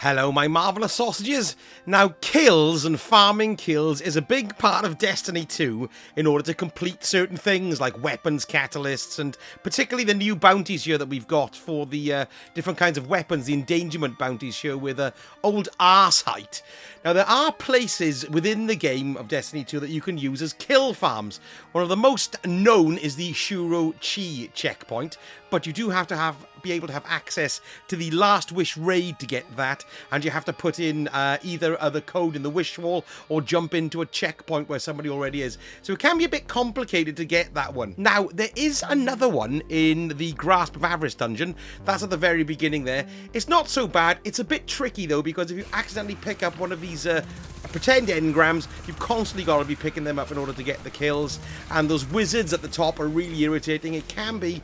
Hello, my marvellous sausages. Now, kills and farming kills is a big part of Destiny 2 in order to complete certain things like weapons catalysts and particularly the new bounties here that we've got for the different kinds of weapons, the Endangerment Bounties here with old arse height. Now, there are places within the game of Destiny 2 that you can use as kill farms. One of the most known is the Shuro Chi checkpoint, but you do have to be able to have access to the Last Wish raid to get that, and you have to put in either the code in the wish wall or jump into a checkpoint where somebody already is. So it can be a bit complicated to get that one. Now, there is another one in the Grasp of Avarice dungeon. That's at the very beginning there. It's not so bad. It's a bit tricky though, because if you accidentally pick up one of these pretend engrams, you've constantly got to be picking them up in order to get the kills, and those wizards at the top are really irritating. It can be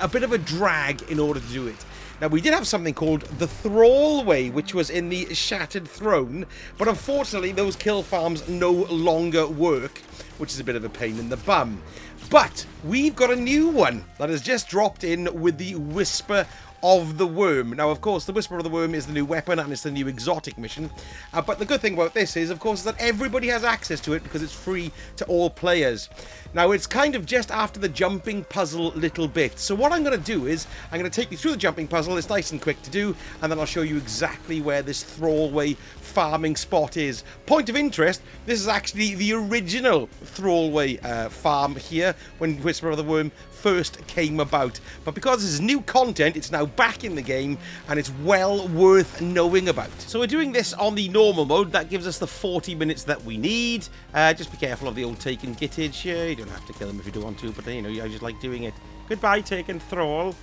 a bit of a drag in order to do it. Now, we did have something called the Thrallway, which was in the Shattered Throne, but unfortunately those kill farms no longer work, which is a bit of a pain in the bum. But we've got a new one that has just dropped in with the Whisper of the Worm. Now, of course, the Whisper of the Worm is the new weapon and it's the new exotic mission. But the good thing about this is, of course, that everybody has access to it because it's free to all players. Now, it's kind of just after the jumping puzzle little bit. So what I'm going to do is I'm going to take you through the jumping puzzle. It's nice and quick to do, and then I'll show you exactly where this Thrallway farming spot is. Point of interest, this is actually the original Thrallway farm here when Whisper of the Worm first came about, but because this is new content, it's now back in the game and it's well worth knowing about. So we're doing this on the normal mode. That gives us the 40 minutes that we need. Just be careful of the old Taken Gittage. You don't have to kill him if you don't want to, but you know, I just like doing it. Goodbye, Taken Thrall.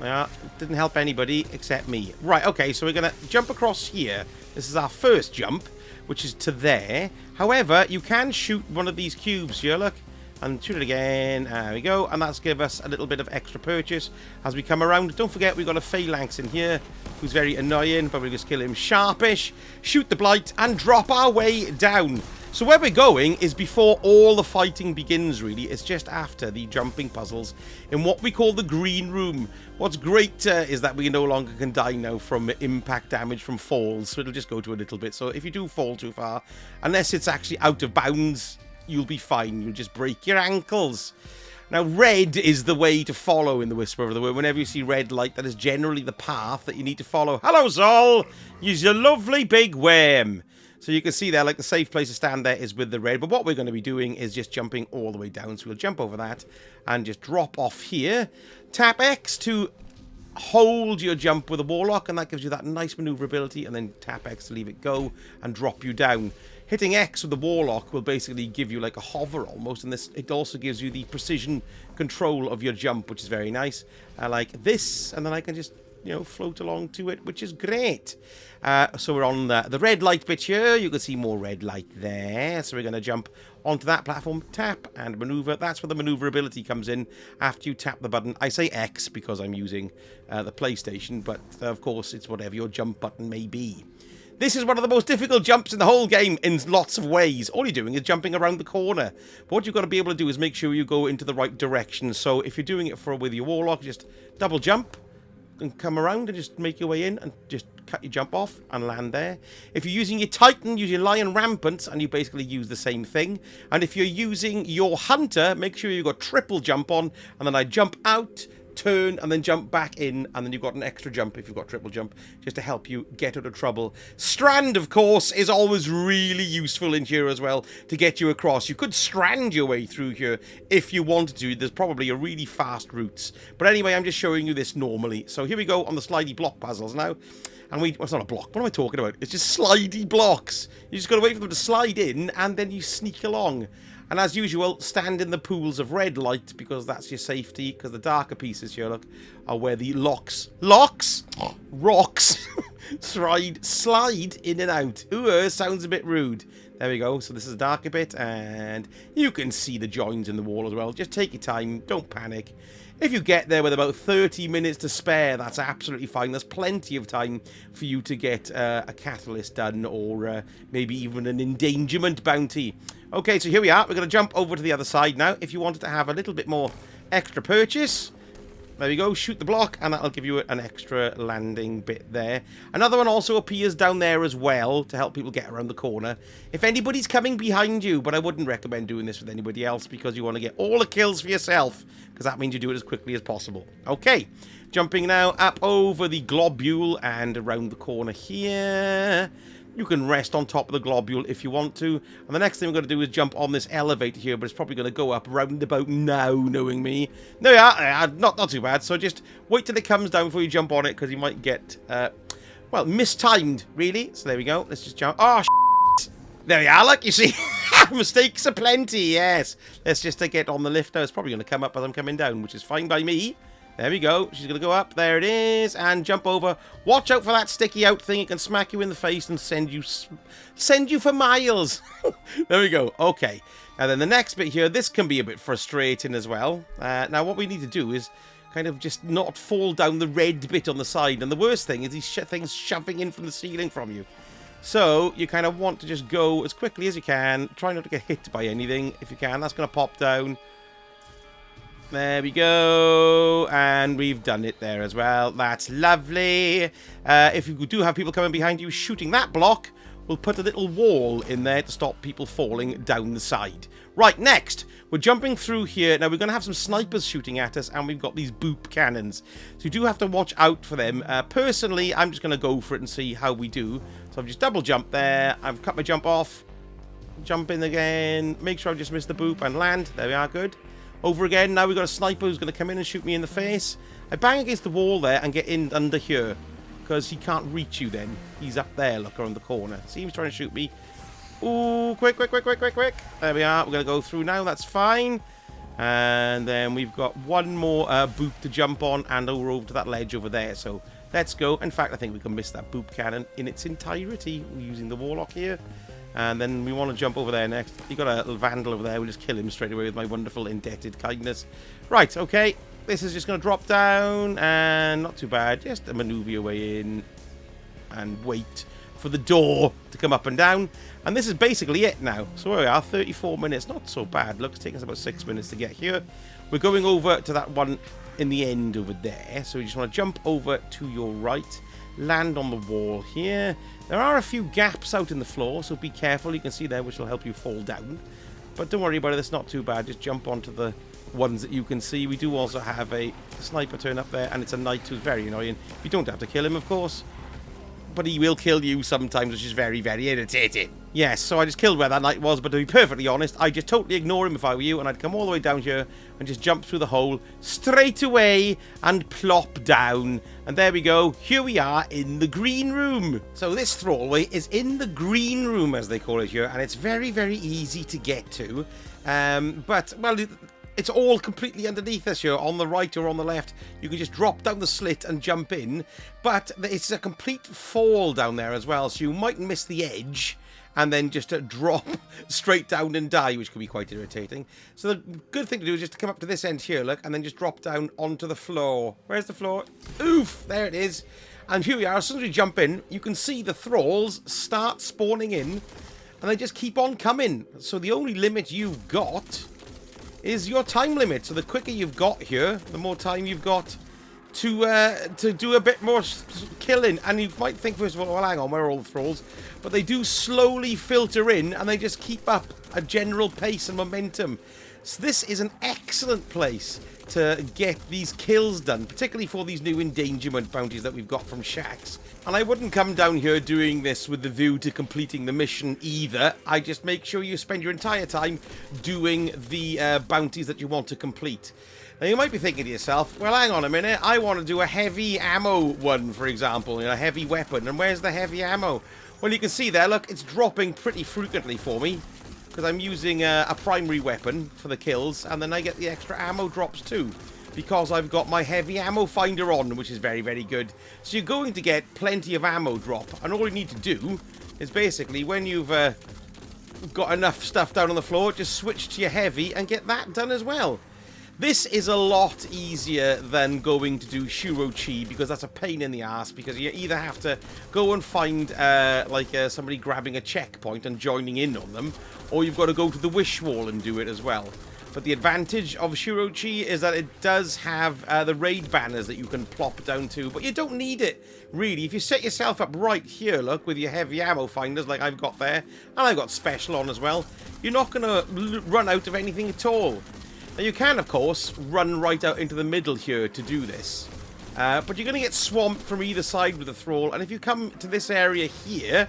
Yeah, didn't help anybody except me. Right, okay, so we're gonna jump across here. This is our first jump, which is to there. However, you can shoot one of these cubes here, look. And shoot it again. There we go. And that's give us a little bit of extra purchase as we come around. Don't forget, we've got a Phalanx in here who's very annoying, but we'll just kill him sharpish, shoot the Blight, and drop our way down. So where we're going is before all the fighting begins, really. It's just after the jumping puzzles in what we call the Green Room. What's great is that we no longer can die now from impact damage from falls, so it'll just go to a little bit. So if you do fall too far, unless it's actually out of bounds, you'll be fine. You'll just break your ankles. Now, red is the way to follow in the Whisper of the Worm. Whenever you see red light, that is generally the path that you need to follow. Hello, Zol! You're a lovely big worm. So you can see there, like, the safe place to stand there is with the red. But what we're going to be doing is just jumping all the way down. So we'll jump over that and just drop off here. Tap X to hold your jump with a Warlock, and that gives you that nice maneuverability. And then tap X to leave it go and drop you down. Hitting X with the Warlock will basically give you like a hover almost, and it also gives you the precision control of your jump, which is very nice. Like this, and then I can just, you know, float along to it, which is great. So we're on the red light bit here. You can see more red light there. So we're going to jump onto that platform, tap and maneuver. That's where the maneuverability comes in after you tap the button. I say X because I'm using the PlayStation, but of course it's whatever your jump button may be. This is one of the most difficult jumps in the whole game in lots of ways. All you're doing is jumping around the corner. But what you've got to be able to do is make sure you go into the right direction. So if you're doing it with your Warlock, just double jump and come around and just make your way in and just cut your jump off and land there. If you're using your Titan, use your Lion Rampant and you basically use the same thing. And if you're using your Hunter, make sure you've got triple jump on, and then I jump out, turn, and then jump back in, and then you've got an extra jump if you've got triple jump, just to help you get out of trouble. Strand, of course, is always really useful in here as well to get you across. You could strand your way through here if you wanted to. There's probably a really fast routes. But anyway, I'm just showing you this normally. So here we go on the slidey block puzzles now. And well, it's not a block. What am I talking about? It's just slidey blocks. You just got to wait for them to slide in, and then you sneak along. And as usual, stand in the pools of red light, because that's your safety, because the darker pieces here, look, are where the rocks slide in and out. Ooh, sounds a bit rude. There we go. So this is a darker bit, and you can see the joins in the wall as well. Just take your time. Don't panic. If you get there with about 30 minutes to spare, that's absolutely fine. There's plenty of time for you to get a catalyst done, or maybe even an endangerment bounty. Okay, so here we are. We're going to jump over to the other side now. If you wanted to have a little bit more extra purchase, There we go, shoot the block, and that'll give you an extra landing bit there. Another one also appears down there as well to help people get around the corner. If anybody's coming behind you, but I wouldn't recommend doing this with anybody else because you want to get all the kills for yourself, because that means you do it as quickly as possible. Okay, jumping now up over the globule and around the corner here. You can rest on top of the globule if you want to. And the next thing we're going to do is jump on this elevator here, but it's probably going to go up round about now, knowing me. No, yeah, not too bad. So just wait till it comes down before you jump on it, because you might get, well, mistimed, really. So there we go. Let's just jump. Oh, shit. There we are, look, you see. Mistakes are plenty, yes. Let's just get on the lift now. It's probably going to come up as I'm coming down, which is fine by me. There we go. She's going to go up. There it is. And jump over. Watch out for that sticky out thing. It can smack you in the face and send you for miles. There we go. Okay. And then the next bit here, this can be a bit frustrating as well. Now, what we need to do is kind of just not fall down the red bit on the side. And the worst thing is these things shoving in from the ceiling from you. So you kind of want to just go as quickly as you can. Try not to get hit by anything if you can. That's going to pop down. There we go, and we've done it there as well. That's lovely. If you do have people coming behind you shooting that block, we'll put a little wall in there to stop people falling down the side. Right, next, we're jumping through here. Now, we're going to have some snipers shooting at us, and we've got these boop cannons. So you do have to watch out for them. Personally, I'm just going to go for it and see how we do. So I've just double jumped there. I've cut my jump off. Jump in again. Make sure I just missed the boop and land. There we are, good. Over again. Now we've got a sniper who's going to come in and shoot me in the face. I bang against the wall there and get in under here, because he can't reach you then. He's up there, look, around the corner. See, he's trying to shoot me. Ooh, quick, quick, quick, quick, quick, quick. There we are. We're going to go through now. That's fine. And then we've got one more boop to jump on, and we're over to that ledge over there. So let's go. In fact, I think we can miss that boop cannon in its entirety. We're using the warlock here. And then we want to jump over there next. You got a little vandal over there. We'll just kill him straight away with my wonderful indebted kindness. Right, okay. This is just going to drop down. And not too bad. Just a maneuver your way in. And wait for the door to come up and down. And this is basically it now. So where we are, 34 minutes. Not so bad. Look, it's taking us about 6 minutes to get here. We're going over to that one in the end over there. So we just want to jump over to your right. Land on the wall here. There are a few gaps out in the floor, so be careful. You can see there, which will help you fall down. But don't worry about it, it's not too bad. Just jump onto the ones that you can see. We do also have a sniper turn up there, and it's a knight who's very annoying. You don't have to kill him, of course, but he will kill you sometimes, which is very, very irritating. Yes, so I just killed where that knight was, but to be perfectly honest, I'd just totally ignore him if I were you, and I'd come all the way down here and just jump through the hole straight away and plop down. And there we go. Here we are in the green room. So this thrallway is in the green room, as they call it here, and it's very, very easy to get to. But, well, it's all completely underneath us here, on the right or on the left. You can just drop down the slit and jump in, but it's a complete fall down there as well, so you might miss the edge and then just drop straight down and die, which can be quite irritating. So the good thing to do is just to come up to this end here, look, and then just drop down onto the floor. Where's the floor? Oof, there it is. And here we are. As soon as we jump in, you can see the thralls start spawning in, and they just keep on coming. So the only limit you've got is your time limit. So the quicker you've got here, the more time you've got to do a bit more killing. And you might think, first of all, well, hang on, where are all the thralls? But they do slowly filter in, and they just keep up a general pace and momentum. So this is an excellent place to get these kills done, particularly for these new endangerment bounties that we've got from shacks. And I wouldn't come down here doing this with the view to completing the mission either. I just make sure you spend your entire time doing the bounties that you want to complete. Now, you might be thinking to yourself, well, hang on a minute, I want to do a heavy ammo one, for example, a heavy weapon, and where's the heavy ammo? Well, you can see there, look, it's dropping pretty frequently for me, because I'm using a primary weapon for the kills, and then I get the extra ammo drops too, because I've got my heavy ammo finder on, which is very, very good. So you're going to get plenty of ammo drop, and all you need to do is basically, when you've got enough stuff down on the floor, just switch to your heavy and get that done as well. This is a lot easier than going to do Shurochi, because that's a pain in the ass, because you either have to go and find somebody grabbing a checkpoint and joining in on them, or you've got to go to the wish wall and do it as well. But the advantage of Shirochi is that it does have the raid banners that you can plop down to, but you don't need it, really. If you set yourself up right here, look, with your heavy ammo finders like I've got there, and I've got special on as well, you're not going to run out of anything at all. Now, you can, of course, run right out into the middle here to do this. But you're going to get swamped from either side with the thrall, and if you come to this area here,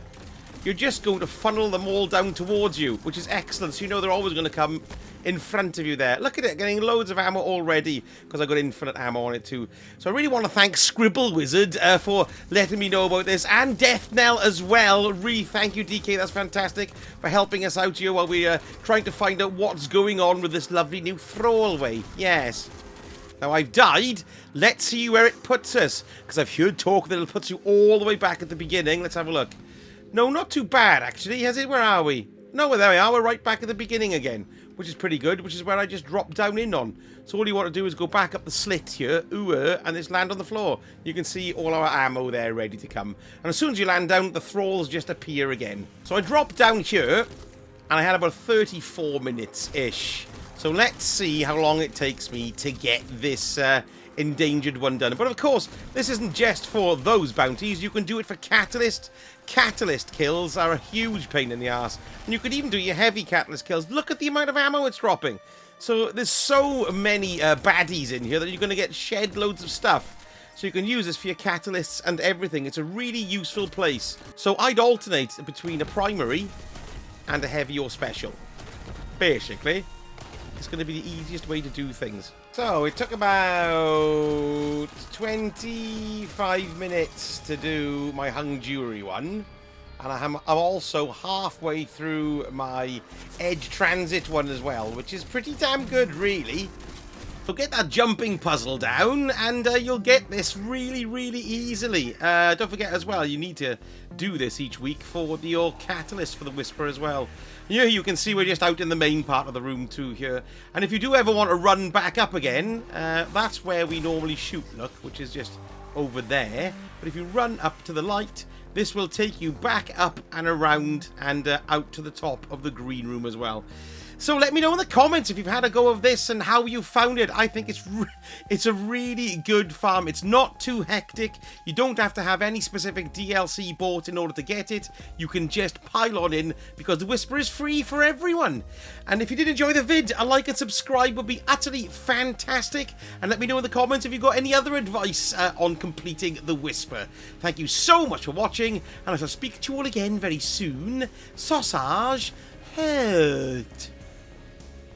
you're just going to funnel them all down towards you, which is excellent. So you know they're always going to come in front of you there. Look at it, getting loads of ammo already, because I've got infinite ammo on it too. So I really want to thank Scribble Wizard for letting me know about this, and Death Knell as well. Really, thank you, DK. That's fantastic for helping us out here while we're trying to find out what's going on with this lovely new Thrallway. Yes. Now, I've died. Let's see where it puts us, because I've heard talk that it puts you all the way back at the beginning. Let's have a look. No, not too bad, actually. Has it? Where are we? No, there we are. We're right back at the beginning again, which is pretty good, which is where I just dropped down in on. So all you want to do is go back up the slit here, and just land on the floor. You can see all our ammo there ready to come. And as soon as you land down, the thralls just appear again. So I dropped down here, and I had about 34 minutes-ish. So let's see how long it takes me to get this endangered one done. But of course, this isn't just for those bounties. You can do it for catalyst. Catalyst kills are a huge pain in the ass, and you could even do your heavy catalyst kills. Look at the amount of ammo it's dropping. So there's so many baddies in here that you're going to get shed loads of stuff. So you can use this for your catalysts and everything. It's a really useful place. So I'd alternate between a primary and a heavy or special. Basically, it's going to be the easiest way to do things. So it took about 25 minutes to do my hung jury one. And I'm also halfway through my edge transit one as well, which is pretty damn good, really. So get that jumping puzzle down, and you'll get this really, really easily. Don't forget as well, you need to do this each week for your catalyst for the Whisper as well. Here you can see we're just out in the main part of the room too here. And if you do ever want to run back up again, that's where we normally shoot, look, which is just over there. But if you run up to the light, this will take you back up and around and out to the top of the green room as well. So let me know in the comments if you've had a go of this and how you found it. I think it's a really good farm. It's not too hectic. You don't have to have any specific DLC bought in order to get it. You can just pile on in because the Whisper is free for everyone. And if you did enjoy the vid, a like and subscribe would be utterly fantastic. And let me know in the comments if you've got any other advice on completing the Whisper. Thank you so much for watching, and I shall speak to you all again very soon. Sausage, hurt.